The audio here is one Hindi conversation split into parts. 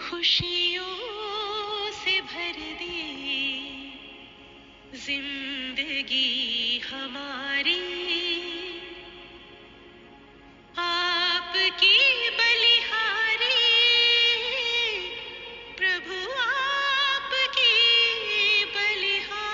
खुशियों से भर दी जिंदगी हमारी, आपकी बलिहारी प्रभु, आपकी बलिहारी।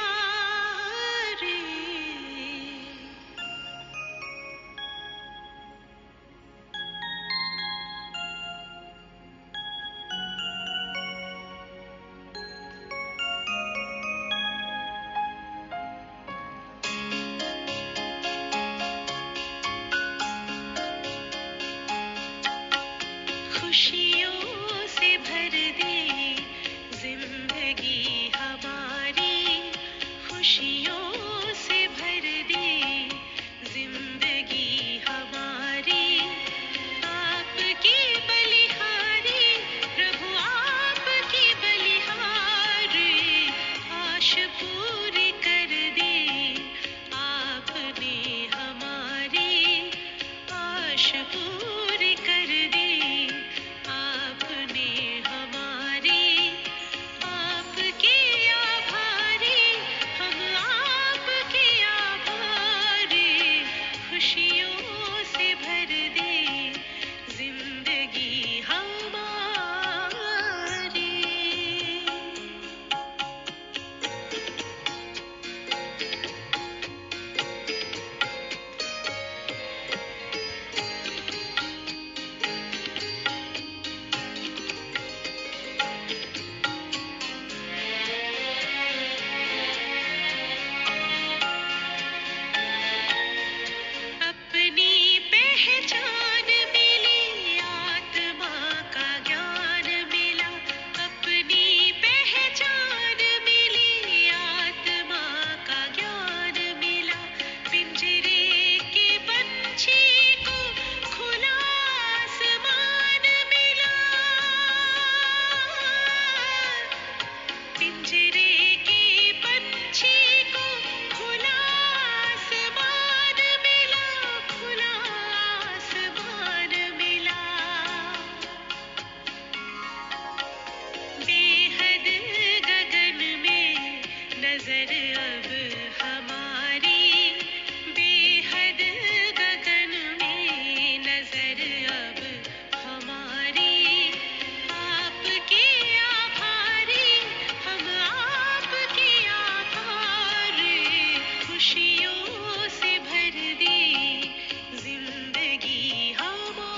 खुशियों से भर दी जिंदगी हमारी, खुशियों से भर दी जिंदगी हमारी, आपकी बलिहारी प्रभु, आपकी बलिहारी। आश पूरी कर दी आपने हमारी, आश पूरी कर दी आपने हमारी, आपके आभारी हम, आपके आभारी। खुशियों से भर दी जिंदगी हमारी। अपनी पहचान मिली, आत्मा का ज्ञान मिला, अपनी पहचान मिली, आत्मा का ज्ञान मिला। पिंजरे के पंछी को खुला आसमान मिला, पिंजरे के पंछी को खुला आसमान मिला, खुला आसमान मिला। बेहद गगन में नजर अब हमारी, बेहद गगन में नजर अब हमारी, आपके आभारी हम, आपके आभारी। खुशियों से भर दी जिंदगी हमारी।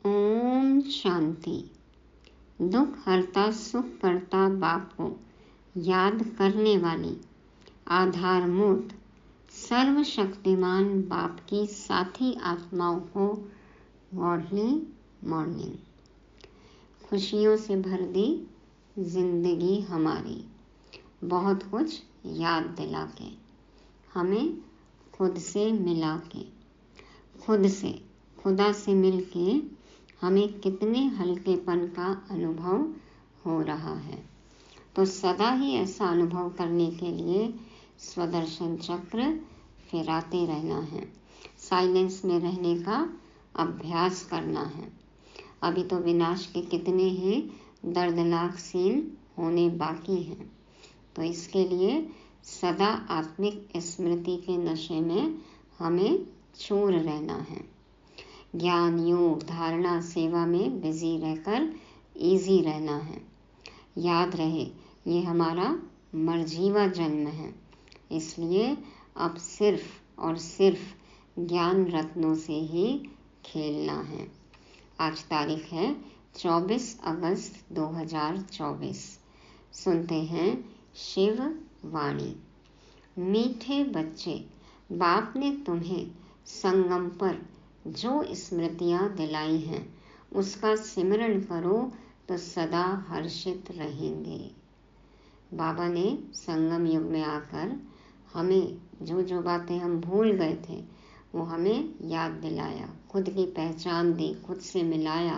ओम शांति। दुख हरता सुख करता बाप को याद करने वाली आधार मूर्त सर्वशक्तिमान बाप की साथी आत्माओं को अर्ली मॉर्निंग। खुशियों से भर दी जिंदगी हमारी, बहुत कुछ याद दिला के, हमें खुद से मिला के, खुद से खुदा से मिल के हमें कितने हल्केपन का अनुभव हो रहा है। तो सदा ही ऐसा अनुभव करने के लिए स्वदर्शन चक्र फिराते रहना है, साइलेंस में रहने का अभ्यास करना है। अभी तो विनाश के कितने ही दर्दनाक सीन होने बाकी हैं, तो इसके लिए सदा आत्मिक स्मृति के नशे में हमें चूर रहना है। ज्ञान, योग, धारणा, सेवा में बिजी रहकर इजी रहना है। याद रहे ये हमारा मरजीवा जन्म है, इसलिए अब सिर्फ और सिर्फ ज्ञान रत्नों से ही खेलना है। आज तारीख है 24 अगस्त 2024। सुनते हैं शिव वाणी। मीठे बच्चे, बाप ने तुम्हें संगम पर जो स्मृतियां दिलाई हैं उसका सिमरण करो तो सदा हर्षित रहेंगे। बाबा ने संगम युग में आकर हमें जो जो बातें हम भूल गए थे वो हमें याद दिलाया, खुद की पहचान दी, खुद से मिलाया।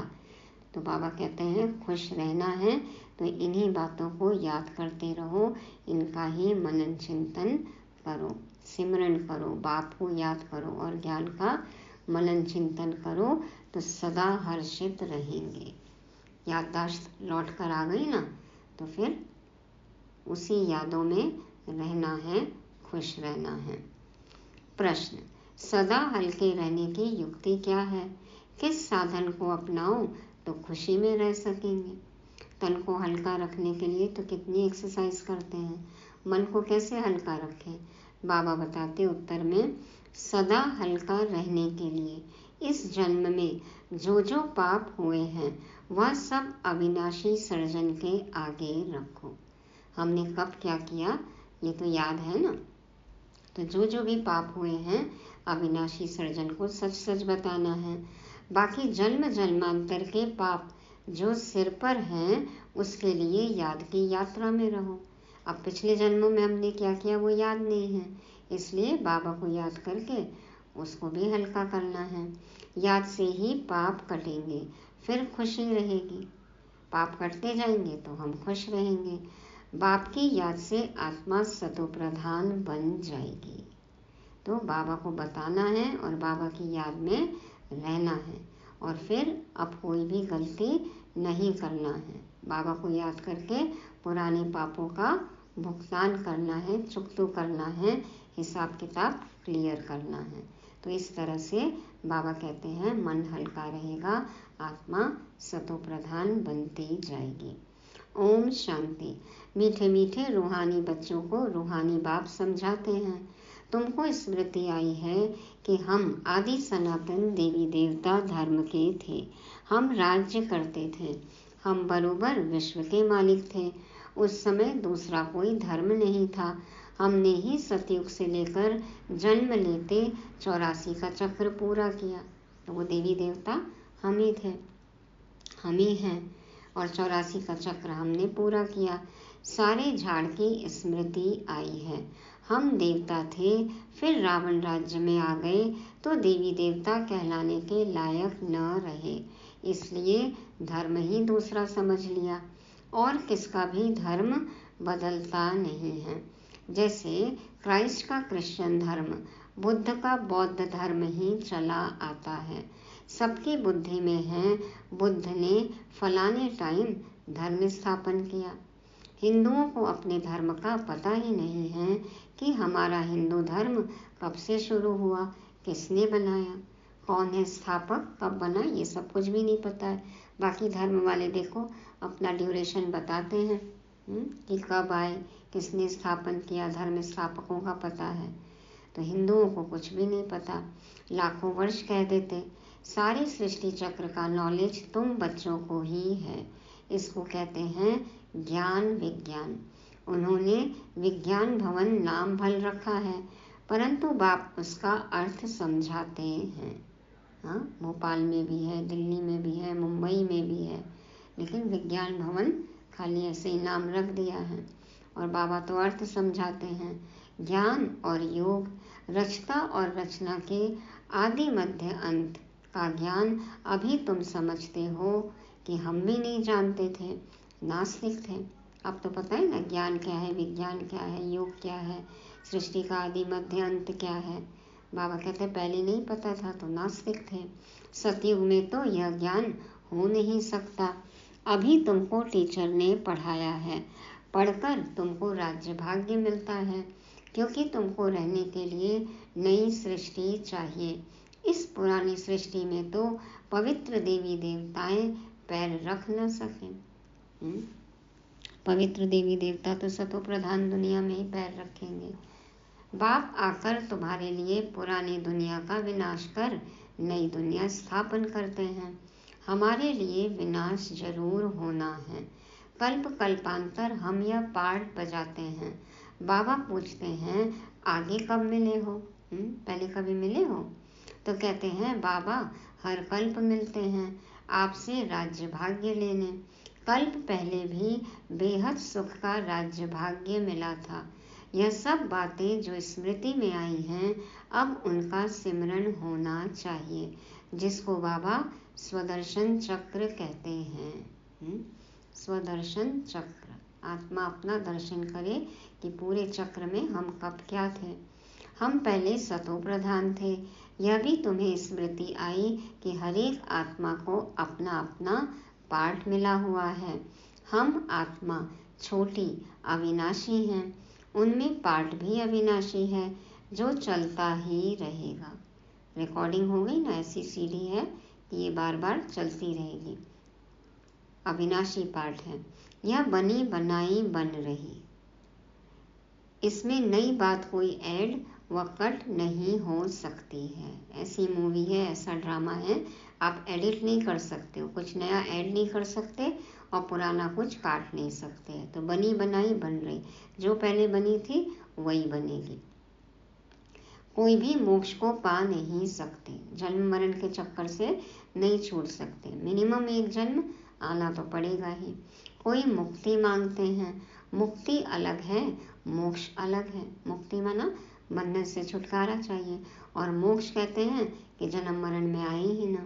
तो बाबा कहते हैं खुश रहना है तो इन्हीं बातों को याद करते रहो, इनका ही मनन चिंतन करो, सिमरन करो, बाप को याद करो और ज्ञान का मनन चिंतन करो तो सदा हर्षित रहेंगे। याददाश्त लौट कर आ गई ना, तो फिर उसी यादों में रहना है, खुश रहना है। प्रश्न, सदा हल्के रहने की युक्ति क्या है? किस साधन को अपनाओ तो खुशी में रह सकेंगे? तन को हल्का रखने के लिए तो कितनी एक्सरसाइज करते हैं, मन को कैसे हल्का रखें? बाबा बताते उत्तर में, सदा हल्का रहने के लिए इस जन्म में जो जो पाप हुए हैं वह सब अविनाशी सर्जन के आगे रखो। हमने कब क्या किया ये तो याद है ना, तो जो जो भी पाप हुए हैं अविनाशी सर्जन को सच सच बताना है। बाकी जन्म जन्मांतर के पाप जो सिर पर हैं उसके लिए याद की यात्रा में रहो। अब पिछले जन्मों में हमने क्या किया वो याद नहीं है, इसलिए बाबा को याद करके उसको भी हल्का करना है। याद से ही पाप कटेंगे, फिर खुशी रहेगी। पाप कटते जाएंगे तो हम खुश रहेंगे। बाप की याद से आत्मा सतो प्रधान बन जाएगी। तो बाबा को बताना है और बाबा की याद में रहना है, और फिर अब कोई भी गलती नहीं करना है। बाबा को याद करके पुराने पापों का भुगतान करना है, चुकता करना है, हिसाब किताब क्लियर करना है। तो इस तरह से बाबा कहते हैं मन हल्का रहेगा, आत्मा सतो प्रधान बनती जाएगी। ओम शांति। मीठे मीठे रूहानी बच्चों को रूहानी बाप समझाते हैं, तुमको स्मृति आई है कि हम आदि सनातन देवी देवता धर्म के थे। हम राज्य करते थे, हम बरोबर विश्व के मालिक थे। उस समय दूसरा कोई धर्म नहीं था। हमने ही सतयुग से लेकर जन्म लेते 84 का चक्र पूरा किया। तो वो देवी देवता हम ही थे, हम ही हैं, और 84 का चक्र हमने पूरा किया। सारे झाड़ की स्मृति आई है। हम देवता थे, फिर रावण राज्य में आ गए तो देवी देवता कहलाने के लायक न रहे, इसलिए धर्म ही दूसरा समझ लिया, और किसका भी धर्म बदलता नहीं है। जैसे क्राइस्ट का क्रिश्चियन धर्म, बुद्ध का बौद्ध धर्म ही चला आता है। सबकी बुद्धि में है बुद्ध ने फलाने टाइम धर्म स्थापन किया। हिंदुओं को अपने धर्म का पता ही नहीं है कि हमारा हिंदू धर्म कब से शुरू हुआ, किसने बनाया, कौन है स्थापक, कब बना, ये सब कुछ भी नहीं पता है। बाकी धर्म वाले देखो अपना ड्यूरेशन बताते हैं कि कब आए, किसने स्थापन किया, धर्म स्थापकों का पता है। तो हिंदुओं को कुछ भी नहीं पता, लाखों वर्ष कह देते। सारी सृष्टि चक्र का नॉलेज तुम बच्चों को ही है। इसको कहते हैं ज्ञान विज्ञान। उन्होंने विज्ञान भवन नाम भल रखा है, परंतु बाप उसका अर्थ समझाते हैं। हाँ, भोपाल में भी है, दिल्ली में भी है, मुंबई में भी है, लेकिन विज्ञान भवन खाली ऐसे ही नाम रख दिया है, और बाबा तो अर्थ समझाते हैं। ज्ञान और योग, रचता और रचना के आदि मध्य अंत का ज्ञान अभी तुम समझते हो कि हम भी नहीं जानते थे, नास्तिक थे। अब तो पता है ना ज्ञान क्या है, विज्ञान क्या है, योग क्या है, सृष्टि का आदि मध्य अंत क्या है। बाबा कहते पहले नहीं पता था तो नास्तिक थे। सतयुग में तो यह ज्ञान हो नहीं सकता। अभी तुमको टीचर ने पढ़ाया है, पढ़कर तुमको राज्य भाग्य मिलता है, क्योंकि तुमको रहने के लिए नई सृष्टि चाहिए। इस पुरानी सृष्टि में तो पवित्र देवी देवताएं पैर रख न सके। पवित्र देवी देवता तो सतो प्रधान दुनिया में ही पैर रखेंगे। बाप आकर तुम्हारे लिए पुरानी दुनिया का विनाश कर नई दुनिया स्थापन करते हैं। हमारे लिए विनाश जरूर होना है। कल्प कल्पांतर हम यह पाठ बजाते हैं। बाबा पूछते हैं आगे कब मिले हो, पहले कभी मिले हो? तो कहते हैं बाबा हर कल्प मिलते हैं आपसे राज्य भाग्य लेने। कल्प पहले भी बेहद सुख का राज्य भाग्य मिला था। यह सब बातें जो स्मृति में आई हैं अब उनका सिमरन होना चाहिए, जिसको बाबा स्वदर्शन चक्र कहते हैं। स्वदर्शन चक्र, आत्मा अपना दर्शन करे कि पूरे चक्र में हम कब क्या थे। हम पहले सतो प्रधान थे। यह भी तुम्हें स्मृति आई कि हर एक आत्मा को अपना अपना पार्ट मिला हुआ है। हम आत्मा छोटी अविनाशी हैं, उनमें पार्ट भी अविनाशी है जो चलता ही रहेगा। रिकॉर्डिंग हो गई ना, ऐसी सीडी है कि ये बार बार चलती रहेगी। अविनाशी पार्ट है। यह बनी बनाई बन रही, इसमें नई बात कोई ऐड व कट नहीं हो सकती है। ऐसी मूवी है, ऐसा ड्रामा है, आप एडिट नहीं कर सकते हो, कुछ नया ऐड नहीं कर सकते और पुराना कुछ काट नहीं सकते। तो बनी बनाई बन रही, जो पहले बनी थी वही बनेगी। कोई भी मोक्ष को पा नहीं सकते, जन्म मरण के चक्कर से नहीं छूट सकते। मिनिमम एक जन्म आना तो पड़ेगा ही। कोई मुक्ति मांगते हैं, मुक्ति अलग है, मोक्ष अलग है। मुक्ति माना बंधन से छुटकारा चाहिए, और मोक्ष कहते हैं कि जन्म मरण में आए ही ना।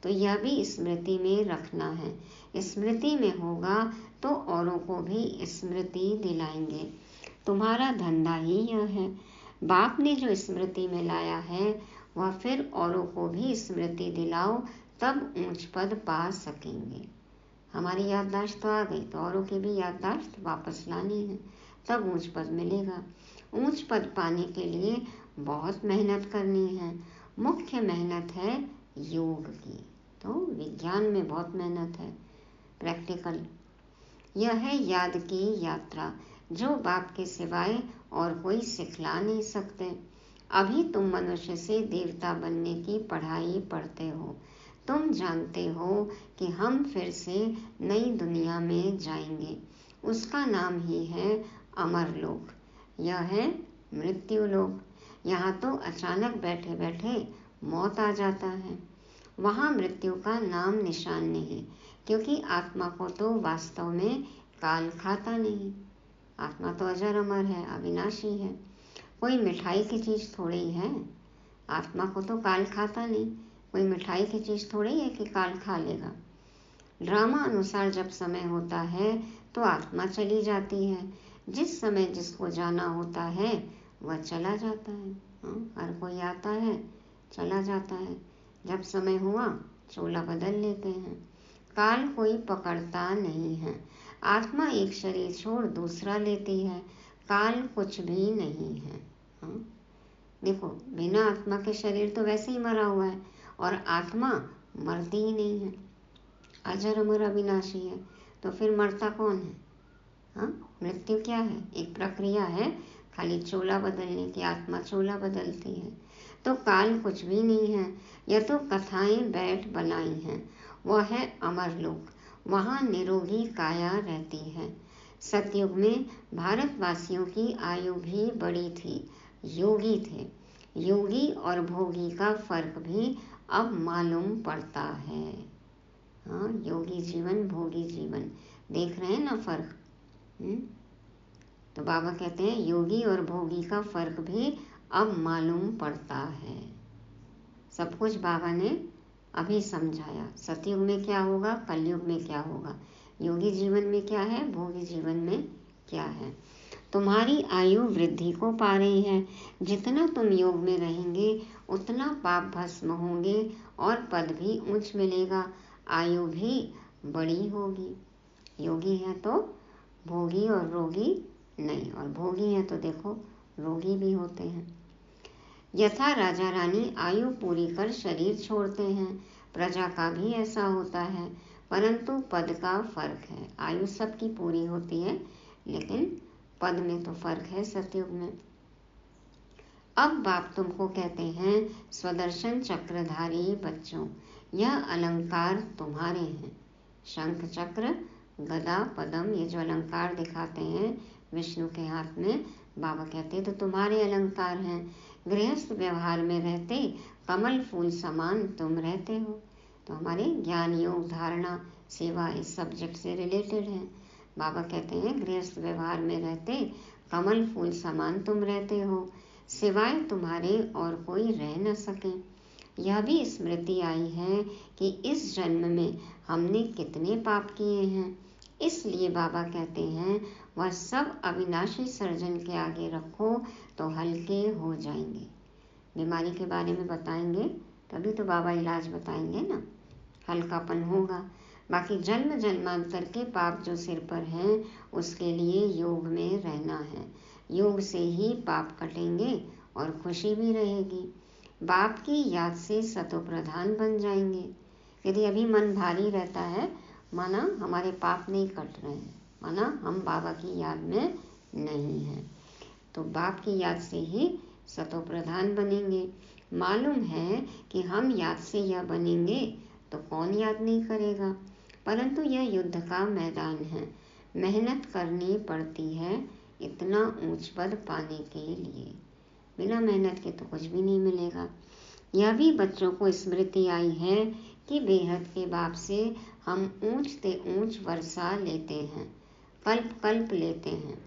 तो यह भी स्मृति में रखना है। स्मृति में होगा तो औरों को भी स्मृति दिलाएंगे। तुम्हारा धंधा ही यह है। बाप ने जो स्मृति में लाया है वह फिर औरों को भी स्मृति दिलाओ, तब ऊंच पद पा सकेंगे। हमारी याददाश्त तो आ गई, तो औरों की भी याददाश्त वापस लानी है, तब ऊंच पद मिलेगा। ऊंच पद पाने के लिए बहुत मेहनत करनी है। मुख्य मेहनत है योग की, तो विज्ञान में बहुत मेहनत है, प्रैक्टिकल। यह है याद की यात्रा, जो बाप के सिवाय और कोई सिखला नहीं सकते। अभी तुम मनुष्य से देवता बनने की पढ़ाई पढ़ते हो। तुम जानते हो कि हम फिर से नई दुनिया में जाएंगे, उसका नाम ही है अमरलोक। यह है मृत्यु लोक। यहाँ तो अचानक बैठे बैठे मौत आ जाता है। वहाँ मृत्यु का नाम निशान नहीं, क्योंकि आत्मा को तो वास्तव में काल खाता नहीं। आत्मा तो अजर अमर है, अविनाशी है। कोई मिठाई की चीज थोड़ी है, आत्मा को तो काल खाता नहीं। कोई मिठाई की चीज थोड़ी है कि काल खा लेगा। ड्रामा अनुसार जब समय होता है तो आत्मा चली जाती है। जिस समय जिसको जाना होता है वह चला जाता है। हर कोई आता है, चला जाता है। जब समय हुआ चोला बदल लेते हैं। काल कोई पकड़ता नहीं है। आत्मा एक शरीर छोड़ दूसरा लेती है। काल कुछ भी नहीं है। देखो, बिना आत्मा के शरीर तो वैसे ही मरा हुआ है, और आत्मा मरती ही नहीं है, अजर अमर अविनाशी है। तो फिर मरता कौन है? मृत्यु क्या है? एक प्रक्रिया है, खाली चोला बदलने की। आत्मा चोला बदलती है। तो काल कुछ भी नहीं है। यह तो कथाएं बैठ बनाई हैं। वह है अमरलोक, वहाँ निरोगी काया रहती है। सतयुग में भारतवासियों की आयु भी बड़ी थी, योगी थे। योगी और भोगी का फर्क भी अब मालूम पड़ता है। योगी जीवन, भोगी जीवन, देख रहे हैं ना फर्क। तो बाबा कहते हैं योगी और भोगी का फर्क भी अब मालूम पड़ता है। सब कुछ बाबा ने अभी समझाया। सतयुग में क्या होगा, कलयुग में क्या होगा, योगी जीवन में क्या है, भोगी जीवन में क्या है। तुम्हारी आयु वृद्धि को पा रही है। जितना तुम योग में रहेंगे उतना पाप भस्म होंगे और पद भी ऊंच मिलेगा, आयु भी बड़ी होगी। योगी है तो भोगी और रोगी नहीं, और भोगी है तो देखो रोगी भी होते हैं। यथा राजा रानी आयु पूरी कर शरीर छोड़ते हैं, प्रजा का भी ऐसा होता है, परंतु पद का फर्क है। आयु सबकी पूरी होती है, लेकिन पद में तो फर्क है सतयुग में। अब बाप तुमको कहते हैं, स्वदर्शन चक्रधारी बच्चों, यह अलंकार तुम्हारे हैं। शंख चक्र गदा पदम, ये जो अलंकार दिखाते हैं विष्णु के हाथ में, बाबा कहते तो तुम्हारे अलंकार हैं। गृहस्थ व्यवहार में रहते कमल फूल समान तुम रहते हो। तो हमारे ज्ञान योग धारणा सेवा इस सब्जेक्ट से रिलेटेड है। बाबा कहते हैं गृहस्थ व्यवहार में रहते कमल फूल समान तुम रहते हो, सिवाय तुम्हारे और कोई रह न सके। यह भी स्मृति आई है कि इस जन्म में हमने कितने पाप किए हैं। इसलिए बाबा कहते हैं वह सब अविनाशी सर्जन के आगे रखो तो हल्के हो जाएंगे। बीमारी के बारे में बताएंगे तभी तो बाबा इलाज बताएंगे ना, हल्कापन होगा। बाकी जन्म जन्मांतर के पाप जो सिर पर हैं उसके लिए योग में रहना है। योग से ही पाप कटेंगे और खुशी भी रहेगी। बाप की याद से सतो प्रधान बन जाएंगे। यदि अभी मन भारी रहता है माना हमारे पाप नहीं कट रहे हैं, माना हम बाबा की याद में नहीं हैं, तो बाप की याद से ही सतो प्रधान बनेंगे। मालूम है कि हम याद से यह बनेंगे तो कौन याद नहीं करेगा, परंतु यह युद्ध का मैदान है, मेहनत करनी पड़ती है इतना ऊंच पद पाने के लिए। बिना मेहनत के तो कुछ भी नहीं मिलेगा। यह भी बच्चों को स्मृति आई है कि बेहद के बाप से हम ऊंच ते ऊंच वर्षा लेते हैं, कल्प कल्प लेते हैं।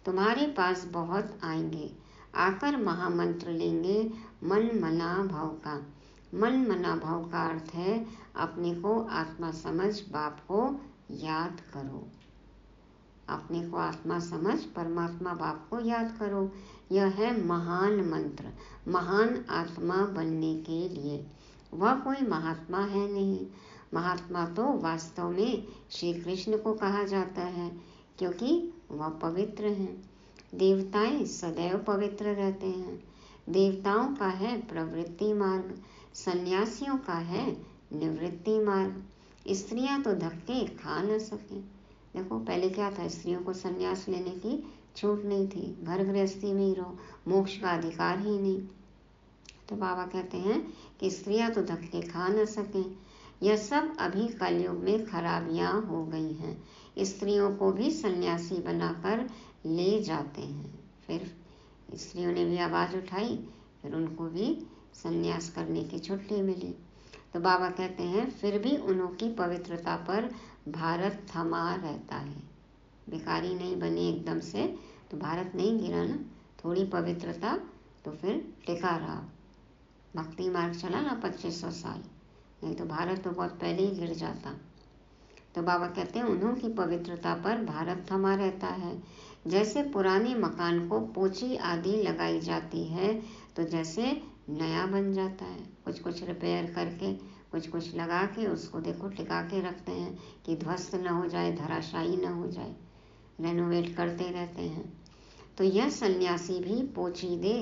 तुम्हारे पास बहुत आएंगे, आकर महामंत्र लेंगे मन मना भाव का। मन मना भाव का अर्थ है अपने को आत्मा समझ बाप को याद करो। अपने को आत्मा समझ परमात्मा बाप को याद करो। यह है महान मंत्र, महान आत्मा बनने के लिए। वह कोई महात्मा है नहीं। महात्मा तो वास्तव में श्री कृष्ण को कहा जाता है क्योंकि वह पवित्र हैं। देवताएं सदैव पवित्र रहते हैं। देवताओं का है प्रवृत्ति मार्ग, सन्यासियों का है निवृत्ति मार्ग। स्त्रियां तो धक्के खा न सके। देखो पहले क्या था, स्त्रियों को संन्यास लेने की छूट नहीं थी, घर गृहस्थी में ही रहो, मोक्ष का अधिकार ही नहीं। तो बाबा कहते हैं कि स्त्रियां तो धक्के खा न सकें। यह सब अभी कलयुग में खराबियां हो गई हैं। स्त्रियों को भी सन्यासी बनाकर ले जाते हैं। फिर स्त्रियों ने भी आवाज़ उठाई, फिर उनको भी सन्यास करने की छुट्टी मिली। तो बाबा कहते हैं फिर भी उनकी पवित्रता पर भारत थमा रहता है। भिखारी नहीं बने एकदम से तो भारत नहीं गिरा ना, थोड़ी पवित्रता तो फिर टिका रहा। भक्ति मार्ग चला ना 2500 साल, नहीं तो भारत तो बहुत पहले ही गिर जाता। तो बाबा कहते हैं उन्हों की पवित्रता पर भारत थमा रहता है। जैसे पुराने मकान को पोची आदि लगाई जाती है तो जैसे नया बन जाता है। कुछ कुछ रिपेयर करके कुछ कुछ लगा के उसको देखो टिका के रखते हैं कि ध्वस्त न हो जाए, धराशायी न हो जाए, रेनोवेट करते रहते हैं। तो यह सन्यासी भी पोची दे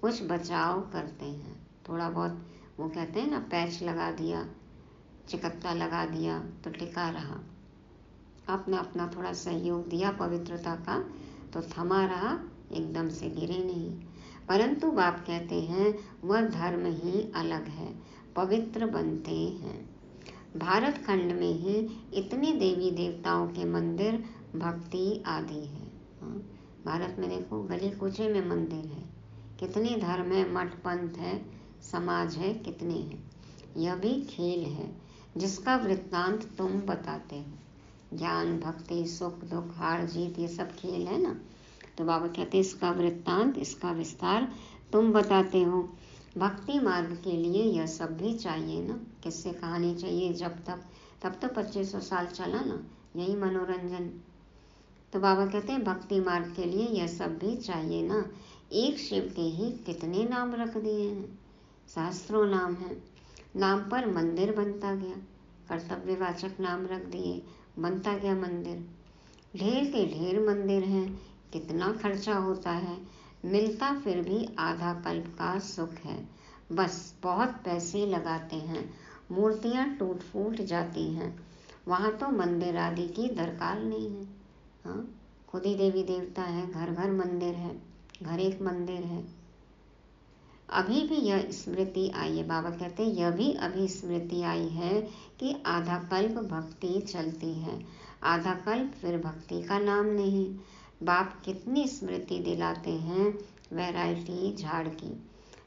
कुछ बचाव करते हैं। थोड़ा बहुत वो कहते हैं ना, पैच लगा दिया, चिकत्ता लगा दिया तो टिका रहा। अपना अपना थोड़ा सहयोग दिया पवित्रता का तो थमा रहा, एकदम से गिरे नहीं। परंतु बाप कहते हैं वह धर्म ही अलग है, पवित्र बनते हैं। भारत खंड में ही इतने देवी देवताओं के मंदिर भक्ति आदि है। भारत में देखो गली कूचे में मंदिर है, कितने धर्म है, मठ पंथ है, समाज है, कितने हैं। यह भी खेल है जिसका वृत्तांत तुम बताते हो। ज्ञान भक्ति सुख दुख हार जीत ये सब खेल है ना। तो बाबा कहते हैं इसका वृत्तांत, इसका विस्तार तुम बताते हो। भक्ति मार्ग के लिए यह सब भी चाहिए ना, किससे कहानी चाहिए जब तब तो 2500 साल चला ना, यही मनोरंजन। तो बाबा कहते हैं भक्ति मार्ग के लिए यह सब भी चाहिए ना। एक शिव के ही कितने नाम रख दिए हैं, सहस्त्रों नाम हैं। नाम पर मंदिर बनता गया, कर्तव्यवाचक नाम रख दिए, बनता गया मंदिर। ढेर के ढेर मंदिर हैं, कितना खर्चा होता है, मिलता फिर भी आधा कल्प का सुख है। बस बहुत पैसे लगाते हैं, मूर्तियाँ टूट फूट जाती हैं। वहाँ तो मंदिर आदि की दरकार नहीं है। हाँ, खुद ही देवी देवता है, घर घर मंदिर है, घर एक मंदिर है। अभी भी यह स्मृति आई है, बाबा कहते हैं यह भी अभी स्मृति आई है कि आधा कल्प भक्ति चलती है, आधा कल्प फिर भक्ति का नाम नहीं। बाप कितनी स्मृति दिलाते हैं वैरायटी झाड़ की।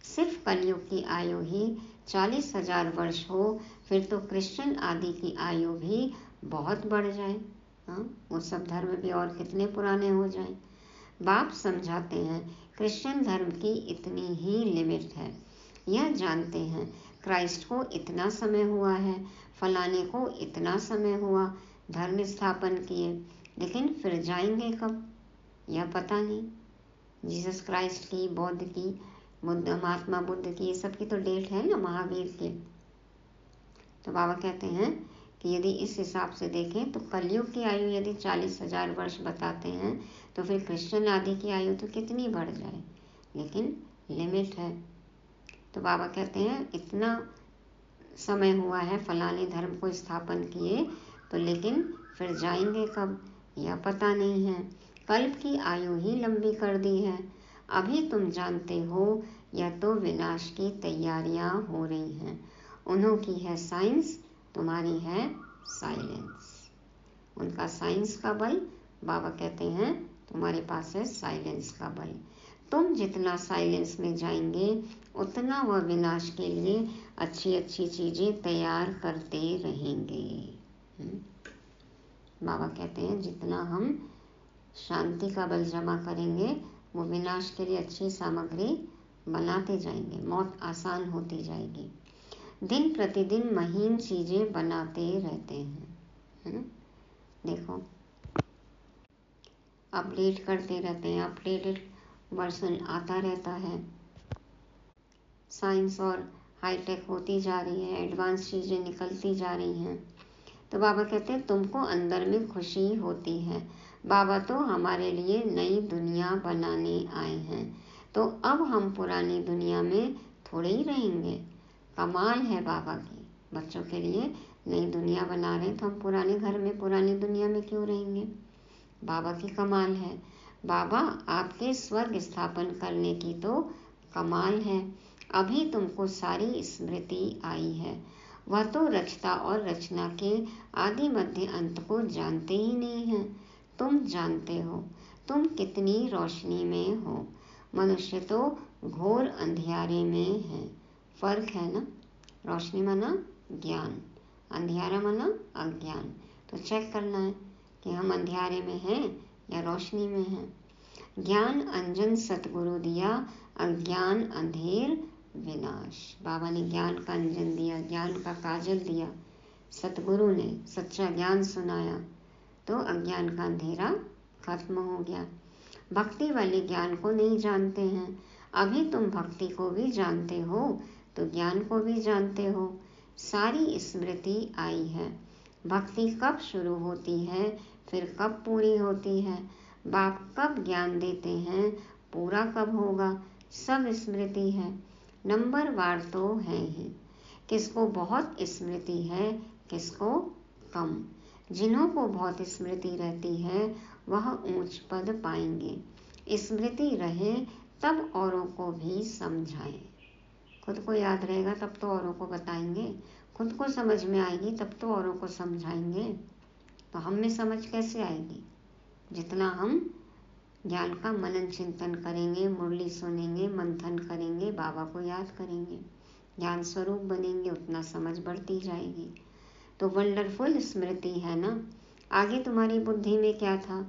सिर्फ कलयुग की आयु ही 40,000 वर्ष हो, फिर तो क्रिश्चियन आदि की आयु भी बहुत बढ़ जाए। हाँ, वो सब धर्म भी और कितने पुराने हो जाएं। बाप समझाते हैं क्रिश्चियन धर्म की इतनी ही लिमिट है, यह जानते हैं। क्राइस्ट को इतना समय हुआ है, फलाने को इतना समय हुआ धर्म स्थापन किए, लेकिन फिर जाएंगे कब यह पता नहीं। जीसस क्राइस्ट की, बौद्ध की, महात्मा बुद्ध की, ये सब की तो डेट है ना, महावीर के। तो बाबा कहते हैं कि यदि इस हिसाब से देखें तो कलयुग की आयु यदि 40,000 वर्ष बताते हैं तो फिर कृष्ण आदि की आयु तो कितनी बढ़ जाए, लेकिन लिमिट है। तो बाबा कहते हैं इतना समय हुआ है, फलाने धर्म को स्थापन किए, तो लेकिन फिर जाएंगे कब यह पता नहीं है। कल्प की आयु ही लंबी कर दी है। अभी तुम जानते हो यह तो विनाश की तैयारियां हो रही हैं। उन्हों की है साइंस, तुम्हारी है साइलेंस। उनका साइंस का बल, बाबा कहते हैं तुम्हारे पास है साइलेंस का बल। तुम जितना साइलेंस में जाएंगे उतना वह विनाश के लिए अच्छी अच्छी चीजें तैयार करते रहेंगे। बाबा कहते हैं जितना हम शांति का बल जमा करेंगे वो विनाश के लिए अच्छी सामग्री बनाते जाएंगे, मौत आसान होती जाएगी। दिन प्रतिदिन महीन चीजें बनाते रहते हैं, है ना। देखो अपडेट करते रहते हैं, अपडेटेड वर्जन आता रहता है। साइंस और हाईटेक होती जा रही है, एडवांस चीजें निकलती जा रही हैं। तो बाबा कहते हैं तुमको अंदर में खुशी होती है, बाबा तो हमारे लिए नई दुनिया बनाने आए हैं, तो अब हम पुरानी दुनिया में थोड़े ही रहेंगे। कमाल है बाबा की, बच्चों के लिए नई दुनिया बना रहे हैं, तो हम पुराने घर में पुरानी दुनिया में क्यों रहेंगे। बाबा की कमाल है। बाबा आपके स्वर्ग स्थापन करने की तो कमाल है। अभी तुमको सारी स्मृति आई है, वह तो रचता और रचना के आदि मध्य अंत को जानते ही नहीं है। तुम जानते हो तुम कितनी रोशनी में हो, मनुष्य तो घोर अंधियारे में है। फर्क है ना, रोशनी माना ज्ञान, अंधियारा माना अज्ञान। तो चेक करना है कि हम अंधियारे में हैं या रोशनी में हैं। ज्ञान अंजन सतगुरु दिया, अज्ञान अंधेर विनाश। बाबा ने ज्ञान का अंजन दिया, ज्ञान का काजल दिया, सतगुरु ने सच्चा ज्ञान सुनाया, तो अज्ञान का अंधेरा खत्म हो गया। भक्ति वाले ज्ञान को नहीं जानते हैं, अभी तुम भक्ति को भी जानते हो तो ज्ञान को भी जानते हो। सारी स्मृति आई है। भक्ति कब शुरू होती है, फिर कब पूरी होती है, बाप कब ज्ञान देते हैं, पूरा कब होगा, सब स्मृति है। नंबर वार तो है ही, किसको बहुत स्मृति है, किसको कम। जिन्हों को बहुत स्मृति रहती है वह ऊंच पद पाएंगे। स्मृति रहे तब औरों को भी समझाएं। खुद को याद रहेगा तब तो औरों को बताएंगे, खुद को समझ में आएगी तब तो औरों को समझाएंगे। तो हम में समझ कैसे आएगी, जितना हम ज्ञान का मनन चिंतन करेंगे, मुरली सुनेंगे, मंथन करेंगे, बाबा को याद करेंगे, ज्ञान स्वरूप बनेंगे, उतना समझ बढ़ती जाएगी। तो वंडरफुल स्मृति है ना। आगे तुम्हारी बुद्धि में क्या था,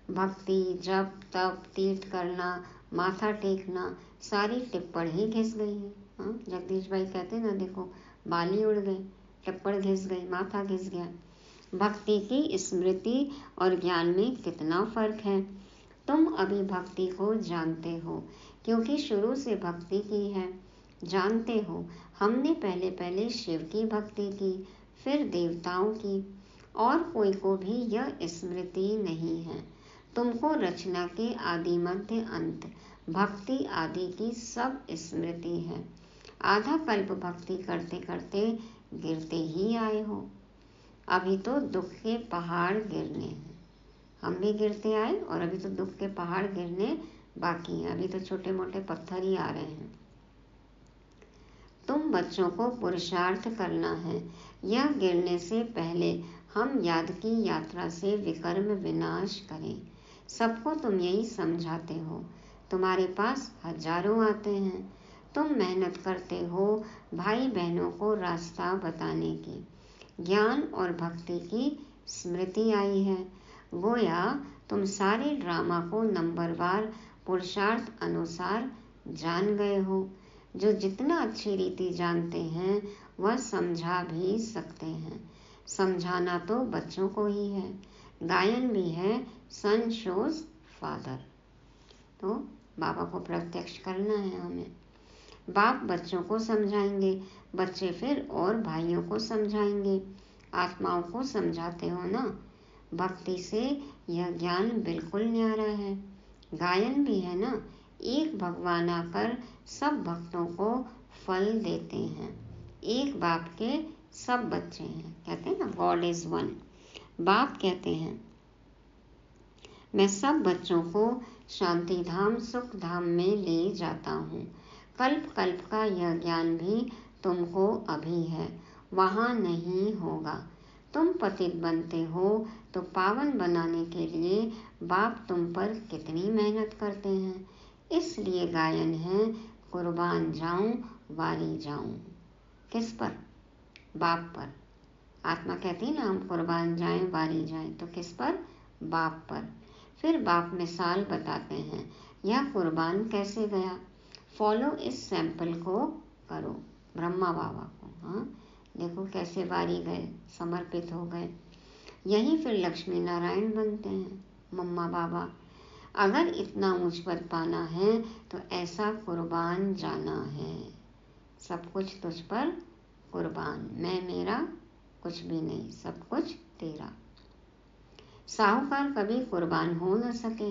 भक्ति, जप, तप, तीर्थ करना, माथा टेकना, सारी टिप्पण ही घिस गई है। जगदीश भाई कहते ना, देखो बाली उड़ गई, टिप्पण घिस गई, माथा घिस गया। भक्ति की स्मृति और ज्ञान में कितना फर्क है। तुम अभी भक्ति को जानते हो क्योंकि शुरू से भक्ति की है, जानते हो हमने पहले पहले शिव की भक्ति की, फिर देवताओं की, और कोई को भी यह स्मृति नहीं है। तुमको रचना के आदि मध्य अंत, भक्ति आदि की सब स्मृति है। आधा कल्प भक्ति करते करते गिरते ही आए हो। अभी तो दुख के पहाड़ गिरने हैं, हम भी गिरते आए और अभी तो दुख के पहाड़ गिरने बाकी हैं, अभी तो छोटे मोटे पत्थर ही आ रहे हैं। तुम बच्चों को पुरुषार्थ करना है, यह गिरने से पहले हम याद की यात्रा से विकर्म विनाश करें। सबको तुम यही समझाते हो, तुम्हारे पास हजारों आते हैं, तुम मेहनत करते हो भाई बहनों को रास्ता बताने की। ज्ञान और भक्ति की स्मृति आई है, गोया तुम सारे ड्रामा को नंबरवार पुरुषार्थ अनुसार जान गए हो। जो जितना अच्छी रीति जानते हैं वह समझा भी सकते हैं। समझाना तो बच्चों को ही है। गायन भी है सन शोज फादर। तो बाबा को प्रत्यक्ष करना है हमें। बाप बच्चों को समझाएंगे, बच्चे फिर और भाइयों को समझाएंगे। आत्माओं को समझाते हो ना। भक्ति से यह ज्ञान बिल्कुल न्यारा है। गायन भी है ना, एक भगवान आकर सब भक्तों को फल देते हैं। एक बाप के सब बच्चे हैं। कहते हैं ना गॉड इज वन। बाप कहते हैं मैं सब बच्चों को शांति धाम सुख धाम में ले जाता हूँ। कल्प कल्प का यह ज्ञान भी तुमको अभी है, वहाँ नहीं होगा। तुम पतित बनते हो तो पावन बनाने के लिए बाप तुम पर कितनी मेहनत करते हैं। इसलिए गायन है कुर्बान जाऊं वारी जाऊं। किस पर? बाप पर। आत्मा कहती ना हम कुर्बान जाएं वारी जाएं, तो किस पर? बाप पर। फिर बाप मिसाल बताते हैं यह कुर्बान कैसे गया। फॉलो इस सैंपल को करो। ब्रह्मा बाबा को, हाँ देखो कैसे वारी गए, समर्पित हो गए। यही फिर लक्ष्मी नारायण बनते हैं, मम्मा बाबा। अगर इतना ऊंच पद पाना है तो ऐसा कुर्बान जाना है। सब कुछ तुझ पर कुर्बान, मैं मेरा कुछ भी नहीं, सब कुछ तेरा। साहूकार कभी कुर्बान हो न सके,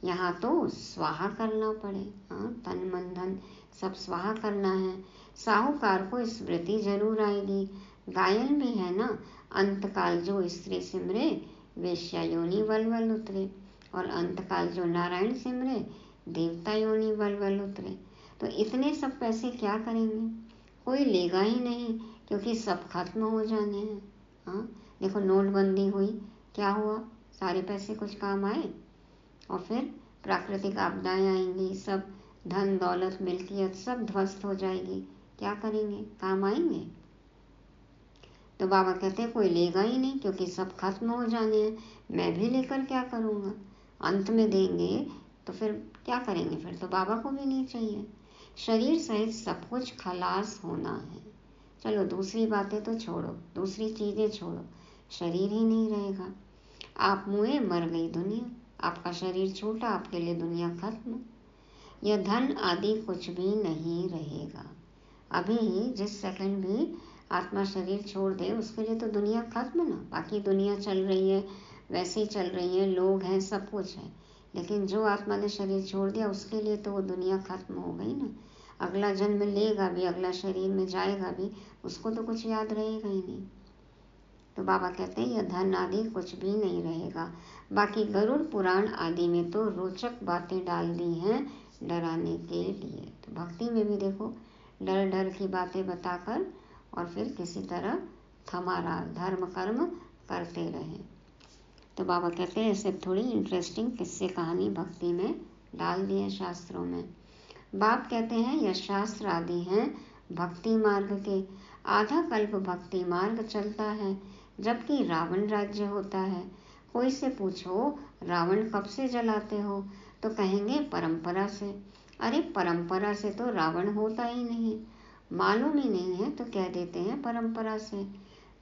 यहाँ तो स्वाहा करना पड़े। हाँ, तन मन धन सब स्वाहा करना है। साहूकार को स्मृति जरूर आएगी। गायन भी है ना, अंतकाल जो स्त्री सिमरे वेश्या योनि वलवल उतरे, और अंतकाल जो नारायण सिमरे देवता योनि वलवल उतरे। तो इतने सब पैसे क्या करेंगे? कोई लेगा ही नहीं, क्योंकि सब खत्म हो जाने हैं। हाँ देखो नोटबंदी हुई, क्या हुआ? सारे पैसे कुछ काम आए, और फिर प्राकृतिक आपदाएं आएंगी, सब धन दौलत मिल्कियत सब ध्वस्त हो जाएगी। क्या करेंगे? काम आएंगे? तो बाबा कहते हैं कोई लेगा ही नहीं, क्योंकि सब खत्म हो जाने हैं। मैं भी लेकर क्या करूँगा? अंत में देंगे तो फिर क्या करेंगे? फिर तो बाबा को भी नहीं चाहिए। शरीर सहित सब कुछ खलास होना है। चलो दूसरी बातें तो छोड़ो, दूसरी चीज़ें छोड़ो, शरीर ही नहीं रहेगा। आप मुए मर गई दुनिया, आपका शरीर छूटा, आपके लिए दुनिया खत्म। यह धन आदि कुछ भी नहीं रहेगा। अभी जिस सेकंड भी आत्मा शरीर छोड़ दे उसके लिए तो दुनिया खत्म ना। बाकी दुनिया चल रही है, वैसे ही चल रही है, लोग हैं, सब कुछ है। लेकिन जो आत्मा ने शरीर छोड़ दिया उसके लिए तो वो दुनिया खत्म हो गई ना। अगला जन्म लेगा भी, अगला शरीर में जाएगा भी, उसको तो कुछ याद रहेगा ही नहीं। तो बाबा कहते हैं यह धन आदि कुछ भी नहीं रहेगा। बाकी गरुड़ पुराण आदि में तो रोचक बातें डाल दी हैं डराने के लिए। तो भक्ति में भी देखो डर डर की बातें बताकर और फिर किसी तरह थमारा धर्म कर्म करते रहे। तो बाबा कहते हैं ऐसे थोड़ी इंटरेस्टिंग किस्से कहानी भक्ति में डाल दिए शास्त्रों में। बाप कहते हैं यह शास्त्र आदि हैं भक्ति मार्ग के। आधा कल्प भक्ति मार्ग चलता है, जबकि रावण राज्य होता है। कोई से पूछो रावण कब से जलाते हो, तो कहेंगे परंपरा से। अरे परंपरा से तो रावण होता ही नहीं, मालूम ही नहीं है तो कह देते हैं परंपरा से।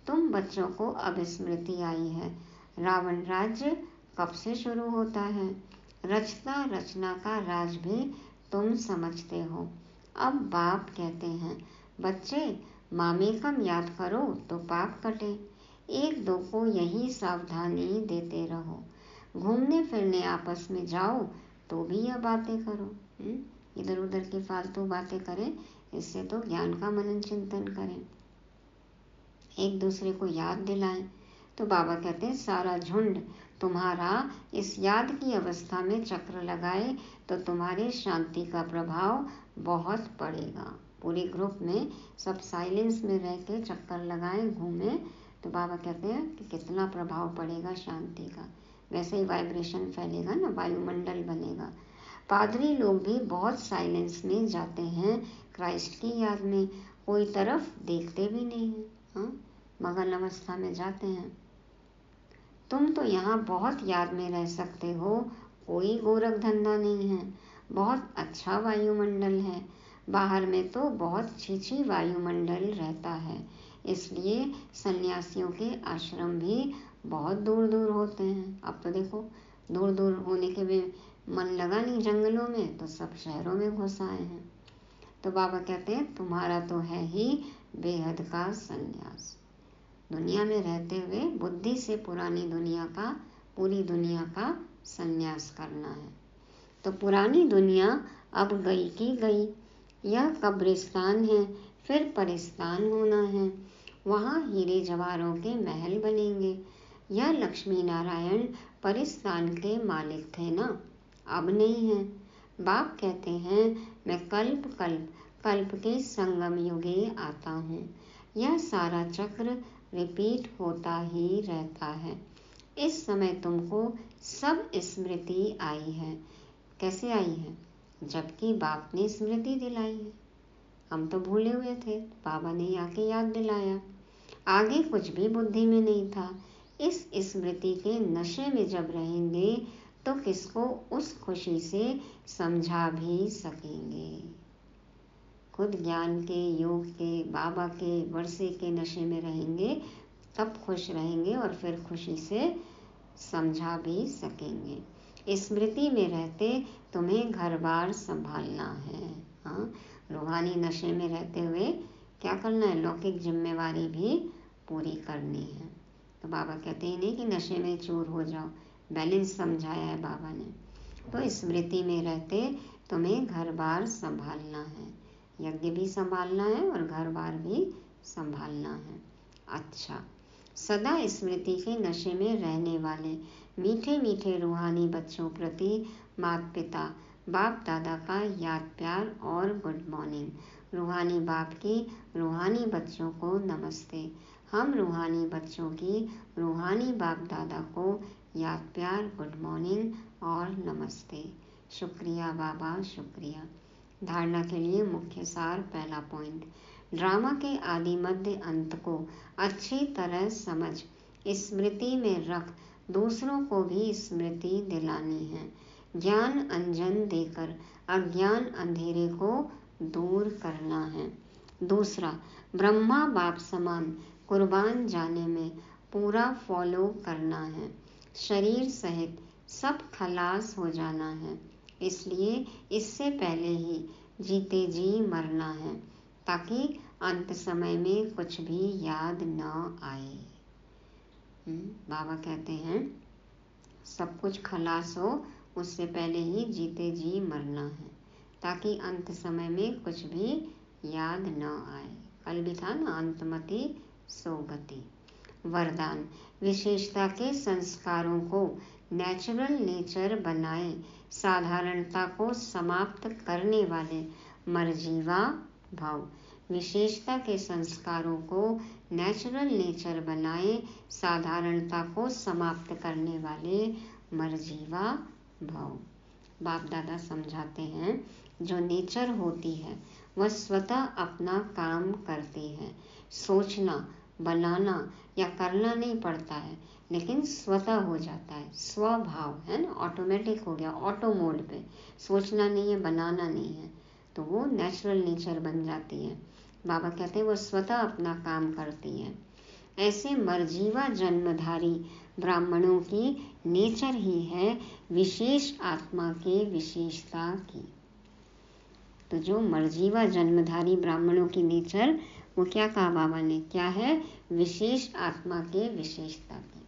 तुम बच्चों को अब स्मृति आई है, रावण राज्य कब से शुरू होता है। रचना रचना का राज भी तुम समझते हो। अब बाप कहते हैं बच्चे मामेकम याद करो तो पाप कटे। एक दो को यही सावधानी देते रहो। घूमने फिरने आपस में जाओ तो भी यह बातें करो। इधर उधर की फालतू बातें करें, इससे तो ज्ञान का मनन चिंतन करें, एक दूसरे को याद दिलाएं। तो बाबा कहते हैं सारा झुंड तुम्हारा इस याद की अवस्था में चक्र लगाए तो तुम्हारे शांति का प्रभाव बहुत पड़ेगा। पूरे ग्रुप में सब साइलेंस में रह के चक्कर लगाएं, घूमें, तो बाबा कहते हैं कि कितना प्रभाव पड़ेगा शांति का। वैसे ही वाइब्रेशन फैलेगा ना, वायुमंडल बनेगा। पादरी लोग भी बहुत साइलेंस में जाते हैं क्राइस्ट की याद में, कोई तरफ देखते भी नहीं है। हाँ, मगन अवस्था में जाते हैं। तुम तो यहाँ बहुत याद में रह सकते हो, कोई गोरख धंधा नहीं है, बहुत अच्छा वायुमंडल है। बाहर में तो बहुत छीछी वायुमंडल रहता है, इसलिए सन्यासियों के आश्रम भी बहुत दूर दूर होते हैं। अब तो देखो, दूर दूर होने के भी मन लगा नहीं जंगलों में, तो सब शहरों में घुस आए हैं। तो बाबा कहते हैं तुम्हारा तो है ही बेहद का सन्यास। दुनिया में रहते हुए बुद्धि से पूरी दुनिया का सन्यास करना है। तो पुरानी दुनिया अब गई की गई, यह कब्रिस्तान है, फिर परिस्तान होना है। वहाँ हीरे जवाहरों के महल बनेंगे। यह लक्ष्मी नारायण परिस्तान के मालिक थे ना, अब नहीं है। बाप कहते हैं मैं कल्प के संगम युगे आता हूँ। यह सारा चक्र रिपीट होता ही रहता है। इस समय तुमको सब स्मृति आई है। कैसे आई है? जबकि बाप ने स्मृति दिलाई है। हम तो भूले हुए थे, बाबा ने आके याद दिलाया। आगे कुछ भी बुद्धि में नहीं था। इस स्मृति के नशे में जब रहेंगे तो किसको उस खुशी से समझा भी सकेंगे। खुद ज्ञान के, योग के, बाबा के वर्षे के नशे में रहेंगे तब खुश रहेंगे और फिर खुशी से समझा भी सकेंगे। स्मृति में रहते तुम्हें घर बार संभालना है। हाँ, रूहानी नशे में रहते हुए क्या करना है? लौकिक जिम्मेवारी भी पूरी करनी है। तो बाबा कहते ही नहीं कि नशे में चूर हो जाओ, बैलेंस समझाया है बाबा ने। तो स्मृति में रहते तुम्हें घर बार संभालना है, यज्ञ भी संभालना है और घर बार भी संभालना है। अच्छा, सदा स्मृति के नशे में रहने वाले मीठे मीठे रूहानी बच्चों प्रति माता पिता बाप दादा का याद प्यार और गुड मॉर्निंग। रूहानी बाप की रूहानी बच्चों को नमस्ते। हम रूहानी बच्चों की रूहानी बाप दादा को याद प्यार, गुड मॉर्निंग और नमस्ते। शुक्रिया बाबा, शुक्रिया। धारणा के लिए मुख्य सार। पहला पॉइंट, ड्रामा के आदि मध्य अंत को अच्छी तरह समझ स्मृति में रख दूसरों को भी स्मृति दिलानी है। ज्ञान अंजन देकर अज्ञान अंधेरे को दूर करना है। दूसरा, ब्रह्मा बाप समान कुर्बान जाने में पूरा फॉलो करना है। शरीर सहित सब खलास हो जाना है, इसलिए इससे पहले ही जीते जी मरना है ताकि अंत समय में कुछ भी याद न आए। बाबा कहते हैं सब कुछ खलास हो, उससे पहले ही जीते जी मरना है ताकि अंत समय में कुछ भी याद न आए। कल भी था ना, अंतमति सोगति। वरदान, विशेषता के संस्कारों को नेचुरल नेचर बनाए, साधारणता को समाप्त करने वाले मर्जीवा भाव। विशेषता के संस्कारों को नेचुरल नेचर बनाए, साधारणता को समाप्त करने वाले मर्जीवा भाव। बाप दादा समझाते हैं जो नेचर होती है वह स्वतः अपना काम करती है। सोचना, बनाना या करना नहीं पड़ता है, लेकिन स्वतः हो जाता है। स्वभाव है ना, ऑटोमेटिक हो गया, ऑटो मोड पे। सोचना नहीं है, बनाना नहीं है, तो वो नेचुरल नेचर बन जाती है। बाबा कहते हैं वो स्वतः अपना काम करती है। ऐसे मर्जीवा जन्मधारी ब्राह्मणों की नेचर ही है विशेष आत्मा के विशेषता की। तो जो मर्जीवा जन्मधारी ब्राह्मणों की नेचर, वो क्या कहा बाबा ने, क्या है? विशेष आत्मा के विशेषता की।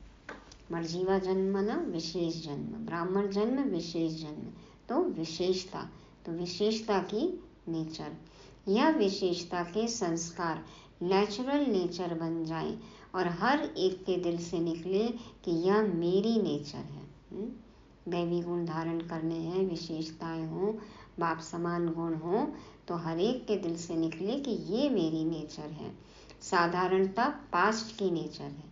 मर्जीवा जन्म ना विशेष जन्म, ब्राह्मण जन्म विशेष जन्म, तो विशेषता, तो विशेषता की नेचर। यह विशेषता के संस्कार नेचुरल नेचर बन जाए और हर एक के दिल से निकले कि यह मेरी नेचर है। दैवी गुण धारण करने हैं, विशेषताएं हों, बाप समान गुण हो, तो हर एक के दिल से निकले कि ये मेरी नेचर है। साधारणता पास्ट की नेचर है।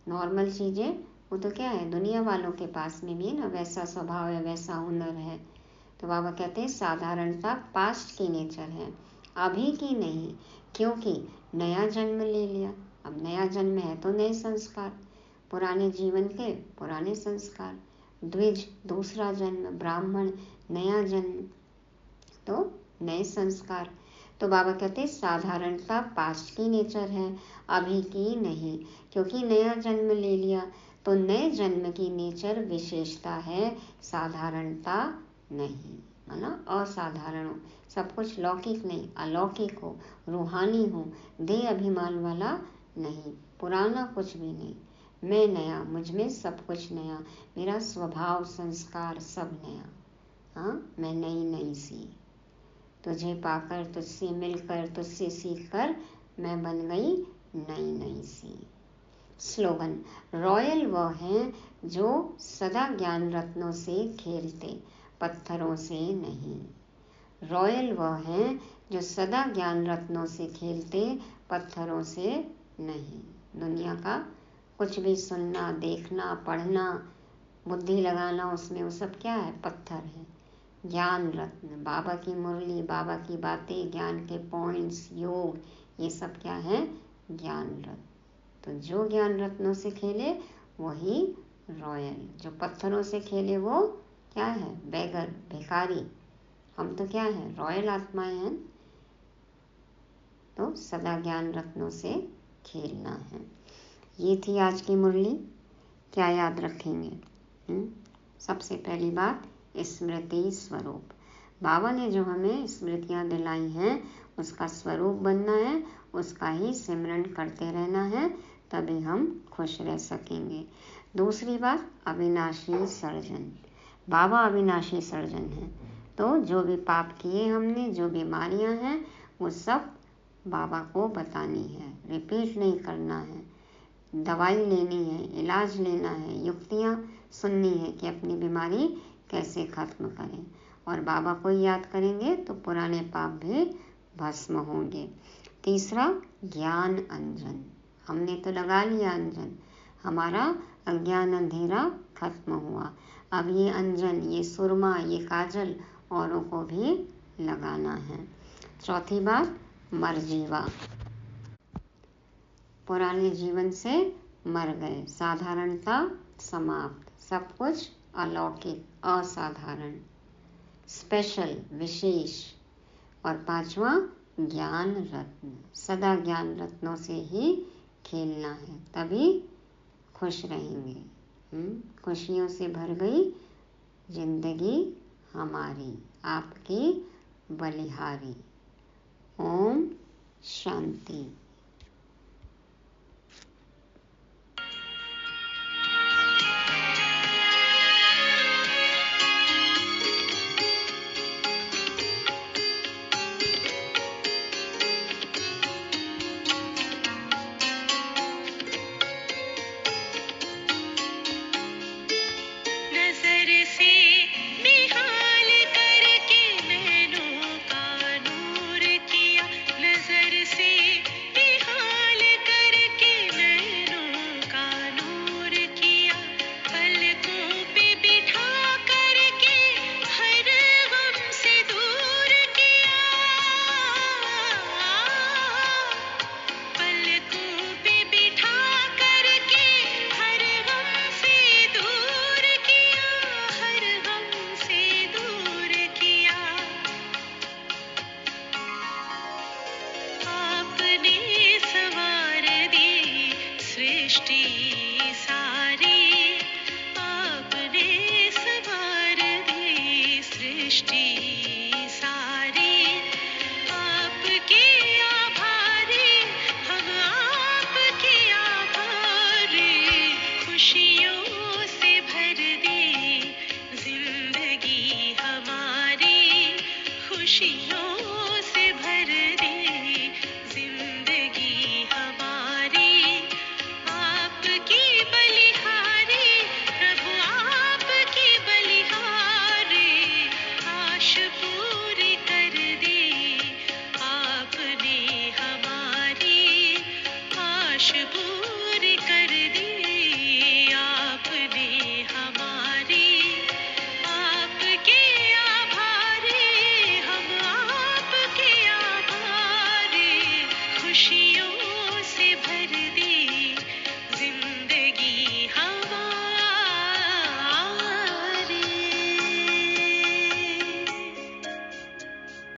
नॉर्मल चीज़ें वो तो क्या है, दुनिया वालों के पास में भी है ना, वैसा स्वभाव है, वैसा हुनर है। तो बाबा कहते हैं साधारणता पास्ट की नेचर है, अभी की नहीं, क्योंकि नया जन्म ले लिया। अब नया जन्म है तो नए संस्कार, पुराने जीवन के पुराने संस्कार। द्विज दूसरा जन्म, ब्राह्मण नया जन्म, तो नए संस्कार। तो बाबा कहते साधारणता पास्ट की नेचर है, अभी की नहीं, क्योंकि नया जन्म ले लिया। तो नए जन्म की नेचर विशेषता है, साधारणता नहीं, है ना। असाधारण हो, सब कुछ लौकिक नहीं, अलौकिक हो, रूहानी हो, देह अभिमान वाला नहीं, पुराना कुछ भी नहीं। मैं नया, मुझ में सब कुछ नया, मेरा स्वभाव संस्कार सब नया। हाँ, मैं नई नई सी, तुझे पाकर, तुझसे मिलकर, तुझसे सीखकर मैं बन गई नई नई सी। स्लोगन, रॉयल वह हैं जो सदा ज्ञान रत्नों से खेलते, पत्थरों से नहीं। रॉयल वह हैं जो सदा ज्ञान रत्नों से खेलते, पत्थरों से नहीं। दुनिया का कुछ भी सुनना, देखना, पढ़ना, बुद्धि लगाना, उसमें वो सब क्या है? पत्थर है। ज्ञान रत्न, बाबा की मुरली, बाबा की बातें, ज्ञान के पॉइंट्स, योग, ये सब क्या है? ज्ञान रत्न। तो जो ज्ञान रत्नों से खेले वही रॉयल, जो पत्थरों से खेले वो क्या है? बेगर, भिखारी। हम तो क्या है? रॉयल आत्माएं हैं। तो सदा ज्ञान रत्नों से खेलना है। ये थी आज की मुरली। क्या याद रखेंगे? सबसे पहली बात, स्मृति स्वरूप। बाबा ने जो हमें स्मृतियाँ दिलाई हैं उसका स्वरूप बनना है, उसका ही सिमरन करते रहना है, तभी हम खुश रह सकेंगे। दूसरी बात, अविनाशी सर्जन। बाबा अविनाशी सर्जन है। तो जो भी पाप किए हमने, जो बीमारियां हैं, वो सब बाबा को बतानी है, रिपीट नहीं करना है। दवाई लेनी है, इलाज लेना है, युक्तियाँ सुननी है कि अपनी बीमारी कैसे खत्म करें। और बाबा को याद करेंगे तो पुराने पाप भी भस्म होंगे। तीसरा, ज्ञान अंजन। हमने तो लगा लिया अंजन, हमारा अज्ञान अंधेरा खत्म हुआ। अब ये अंजन, ये सुरमा, ये काजल औरों को भी लगाना है। चौथी बात, मरजीवा। पुराने जीवन से मर गए, साधारणता समाप्त, सब कुछ अलौकिक, असाधारण, स्पेशल, विशेष। और पांचवा, ज्ञान रत्न। सदा ज्ञान रत्नों से ही खेलना है, तभी खुश रहेंगे। खुशियों से भर गई जिंदगी हमारी, आपकी बलिहारी। ओम शांति। खुशी